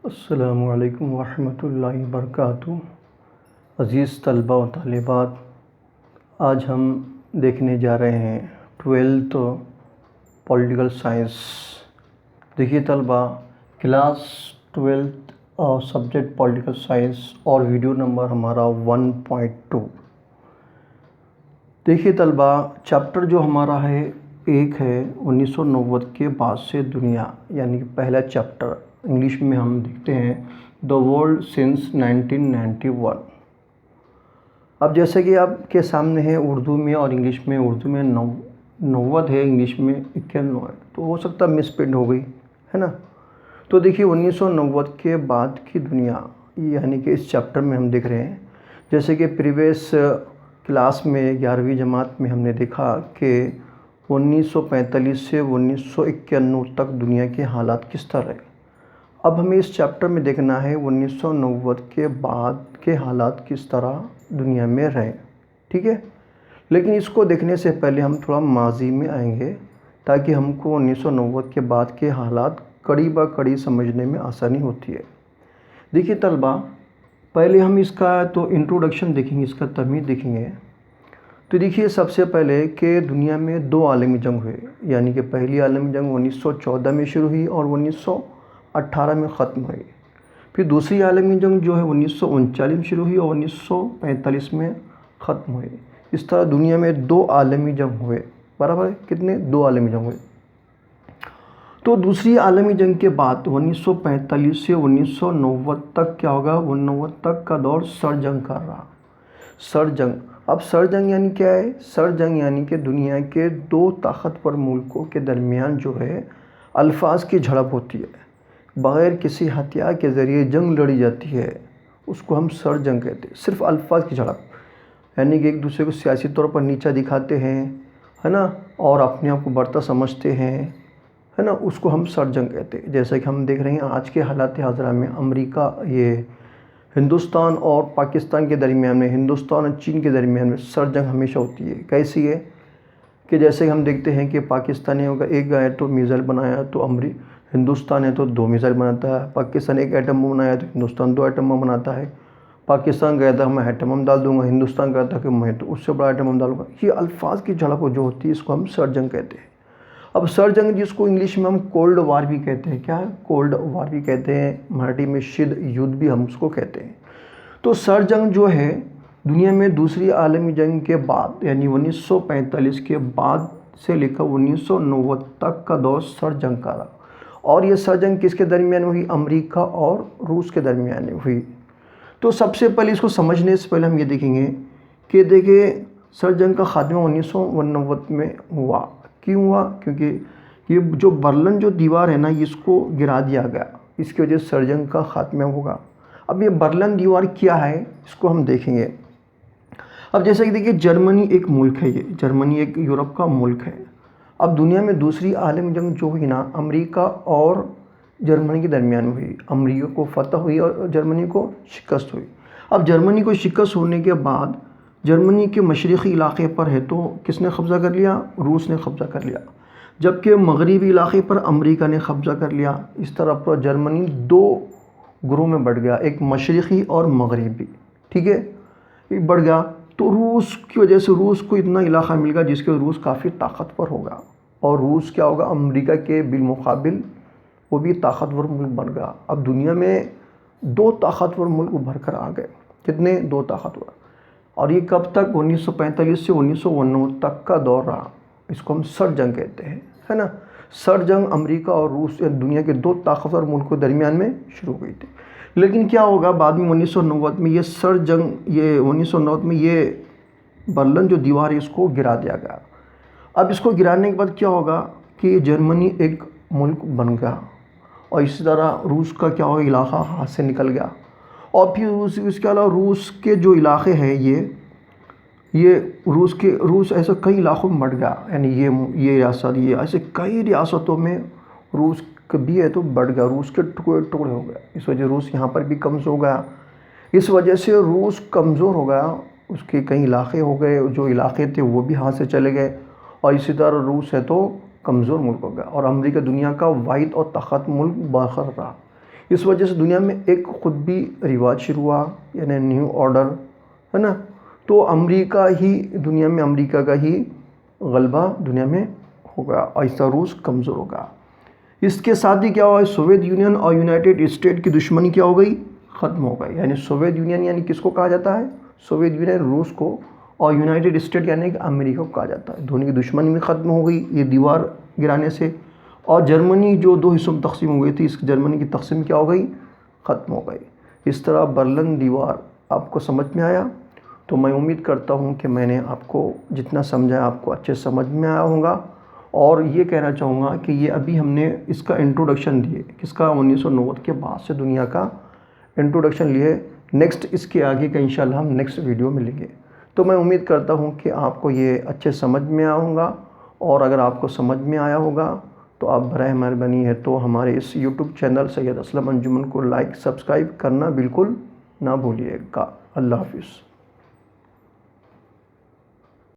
السلام علیکم ورحمۃ اللہ وبرکاتہ۔ عزیز طلباء و طالبات، آج ہم دیکھنے جا رہے ہیں 12th پولیٹیکل سائنس۔ دیکھیے طلباء، کلاس 12th اور سبجیکٹ پولیٹیکل سائنس اور ویڈیو نمبر ہمارا 1.2۔ دیکھیے طلباء، چیپٹر جو ہمارا ہے ایک ہے 1990 کے بعد سے دنیا، یعنی کہ پہلا چیپٹر انگلش میں ہم دیکھتے ہیں دا ورلڈ سنس 1991۔ اب جیسے کہ آپ کے سامنے ہے اردو میں اور انگلش میں، اردو میں 90 ہے، انگلش میں 91 ہے، تو ہو سکتا ہے مس پرنٹ ہو گئی ہے نا۔ تو دیکھیے 1990 کے بعد کی دنیا، یعنی کہ اس چیپٹر میں ہم دیکھ رہے ہیں، جیسے کہ پریویس کلاس میں 11ویں جماعت میں ہم نے دیکھا کہ 1945 سے 1991 تک دنیا کے حالات کس طرح رہے۔ اب ہمیں اس چیپٹر میں دیکھنا ہے 1990 کے بعد کے حالات کس طرح دنیا میں رہے، ٹھیک ہے۔ لیکن اس کو دیکھنے سے پہلے ہم تھوڑا ماضی میں آئیں گے تاکہ ہم کو 1990 کے بعد کے حالات کڑی بہ کڑی سمجھنے میں آسانی ہوتی ہے۔ دیکھیے طلباء، پہلے ہم اس کا تو انٹروڈکشن دیکھیں گے، اس کا تمہید دیکھیں گے۔ تو دیکھیے سب سے پہلے کہ دنیا میں 2 عالمی جنگ ہوئے، یعنی کہ پہلی عالمی جنگ 1914 میں شروع ہوئی اور 1918 میں ختم ہوئی۔ پھر دوسری عالمی جنگ جو ہے 1939 میں شروع ہوئی اور 1945 میں ختم ہوئی۔ اس طرح دنیا میں 2 عالمی جنگ ہوئے، برابر ہے، کتنے؟ 2 عالمی جنگ ہوئے۔ تو دوسری عالمی جنگ کے بعد 1945 سے 1990 تک کیا ہوگا؟ 1990 تک کا دور سرد جنگ کا رہا۔ سرد جنگ، اب سرد جنگ یعنی کیا ہے؟ سرد جنگ یعنی کہ دنیا کے 2 طاقتور ملکوں کے درمیان جو ہے الفاظ کی جھڑپ ہوتی ہے، بغیر کسی ہتھیار کے ذریعے جنگ لڑی جاتی ہے، اس کو ہم سرد جنگ کہتے ہیں۔ صرف الفاظ کی جھڑپ، یعنی کہ ایک دوسرے کو سیاسی طور پر نیچا دکھاتے ہیں، ہے نا، اور اپنے آپ کو برتر سمجھتے ہیں، ہے نا، اس کو ہم سرد جنگ کہتے ہیں۔ جیسا کہ ہم دیکھ رہے ہیں آج کے حالات حاضرہ میں امریکہ، یہ ہندوستان اور پاکستان کے درمیان میں، ہندوستان اور چین کے درمیان میں سرد جنگ ہمیشہ ہوتی ہے۔ کیسی ہے کہ جیسے ہم دیکھتے ہیں کہ پاکستانیوں کا ایک گئے تو میزائل بنایا تو ہندوستان ہے تو 2 میزائل بناتا ہے، پاکستان ایک ایٹم بم بنایا تو ہندوستان 2 ایٹم بم بناتا ہے۔ پاکستان کہتا ہے میں ایٹم بم ڈال دوں گا، ہندوستان کہتا ہے کہ میں تو اس سے بڑا ایٹم بم ڈالوں گا۔ یہ الفاظ کی جھڑپ جو ہوتی ہے اس کو ہم سرد جنگ کہتے ہیں۔ اب سرد جنگ جس کو انگلش میں ہم کولڈ وار بھی کہتے ہیں، کیا ہے؟ کولڈ وار بھی کہتے ہیں، مراٹھی میں شید یدھ بھی ہم اس کو کہتے ہیں۔ تو سرد جنگ جو ہے دنیا میں دوسری عالمی جنگ کے بعد، یعنی 1945 کے بعد سے لے کر 1990 تک کا دور سرد جنگ کا رہا۔ اور یہ سرد جنگ کس کے درمیان ہوئی؟ امریکہ اور روس کے درمیان ہوئی۔ تو سب سے پہلے اس کو سمجھنے سے پہلے ہم یہ دیکھیں گے کہ دیکھیں سرد جنگ کا خاتمہ 1989 میں ہوا۔ کیوں ہوا؟ کیونکہ یہ جو برلن جو دیوار ہے نا، اس کو گرا دیا گیا، اس کی وجہ سے سرد جنگ کا خاتمہ ہوگا۔ اب یہ برلن دیوار کیا ہے اس کو ہم دیکھیں گے۔ اب جیسا کہ دیکھیے جرمنی ایک ملک ہے، یہ جرمنی ایک یورپ کا ملک ہے۔ اب دنیا میں دوسری عالمی جنگ جو ہوئی نا، امریکہ اور جرمنی کے درمیان ہوئی۔ امریکہ کو فتح ہوئی اور جرمنی کو شکست ہوئی۔ اب جرمنی کو شکست ہونے کے بعد جرمنی کے مشرقی علاقے پر ہے تو کس نے قبضہ کر لیا؟ روس نے قبضہ کر لیا، جبکہ مغربی علاقے پر امریکہ نے قبضہ کر لیا۔ اس طرح پر جرمنی 2 گروہ میں بڑھ گیا، ایک مشرقی اور مغربی، ٹھیک ہے، بڑھ گیا۔ تو روس کی وجہ سے روس کو اتنا علاقہ مل گیا جس کے روس کافی طاقتور ہوگا، اور روس کیا ہوگا؟ امریکہ کے بالمقابل وہ بھی طاقتور ملک بن گیا۔ اب دنیا میں 2 طاقتور ملک ابھر کر آ گئے، کتنے؟ 2 طاقتور۔ اور یہ کب تک؟ 1945 سے 1989 تک کا دور رہا۔ اس کو ہم سرد جنگ کہتے ہیں، ہے نا۔ سرد جنگ امریکہ اور روس، دنیا کے 2 طاقتور ملکوں کے درمیان میں شروع ہوئی تھی۔ لیکن کیا ہوگا بعد میں 1990 میں یہ سرد جنگ، یہ 1990 میں یہ برلن جو دیوار ہے اس کو گرا دیا گیا۔ اب اس کو گرانے کے بعد کیا ہوگا کہ جرمنی ایک ملک بن گیا، اور اسی طرح روس کا کیا ہوگا؟ علاقہ ہاتھ سے نکل گیا۔ اور پھر اس کے علاوہ روس کے جو علاقے ہیں یہ روس ایسے کئی علاقوں میں بڑھ گیا، یعنی یہ ریاست، یہ ایسے کئی ریاستوں میں روس بھی ہے تو بڑھ گیا، روس کے ٹکڑے ہو گئے۔ اس وجہ روس یہاں پر بھی کمزور ہو گیا۔ اس وجہ سے روس کمزور ہو گیا، اس کے کئی علاقے ہو گئے، جو علاقے تھے وہ بھی ہاتھ سے چلے گئے، اور اسی طرح روس ہے تو کمزور ملک ہو گیا، اور امریکہ دنیا کا واحد اور طاقتور ملک باقی رہا۔ اس وجہ سے دنیا میں ایک خود بھی رواج شروع ہوا، یعنی نیو آرڈر، ہے نا. تو امریکہ کا ہی غلبہ دنیا میں ہوگا، ایسا روس کمزور ہوگا. اس کے ساتھ ہی کیا ہوا ہے، سوویت یونین اور یونائٹڈ اسٹیٹ کی دشمنی کیا ہو گئی، ختم ہو گئی. یعنی سوویت یونین یعنی کس کو کہا جاتا ہے، سوویت یونین روس کو، اور یونائٹڈ اسٹیٹ یعنی کہ امریکہ کو کہا جاتا ہے. دونوں کی دشمنی بھی ختم ہو گئی یہ دیوار گرانے سے. اور جرمنی جو دو حصوں میں تقسیم ہو گئی تھی، اس جرمنی کی تقسیم کیا ہو گئی، ختم ہو گئی. اس طرح برلن دیوار آپ کو سمجھ میں آیا. تو میں امید کرتا ہوں کہ میں نے آپ کو جتنا سمجھایا آپ کو اچھے سمجھ میں آیا ہوگا. اور یہ کہنا چاہوں گا کہ یہ ابھی ہم نے اس کا انٹروڈکشن دیے، کس کا، 1990 کے بعد سے دنیا کا انٹروڈکشن لیے. نیکسٹ اس کے آگے کا انشاءاللہ ہم نیکسٹ ویڈیو میں لیں گے. تو میں امید کرتا ہوں کہ آپ کو یہ اچھے سمجھ میں آیا ہوگا. اور اگر آپ کو سمجھ میں آیا ہوگا تو آپ برائے مہربانی ہے تو ہمارے اس یوٹیوب چینل سید اسلم انجمن کو لائک سبسکرائب کرنا بالکل نہ بھولیے گا. اللہ حافظ.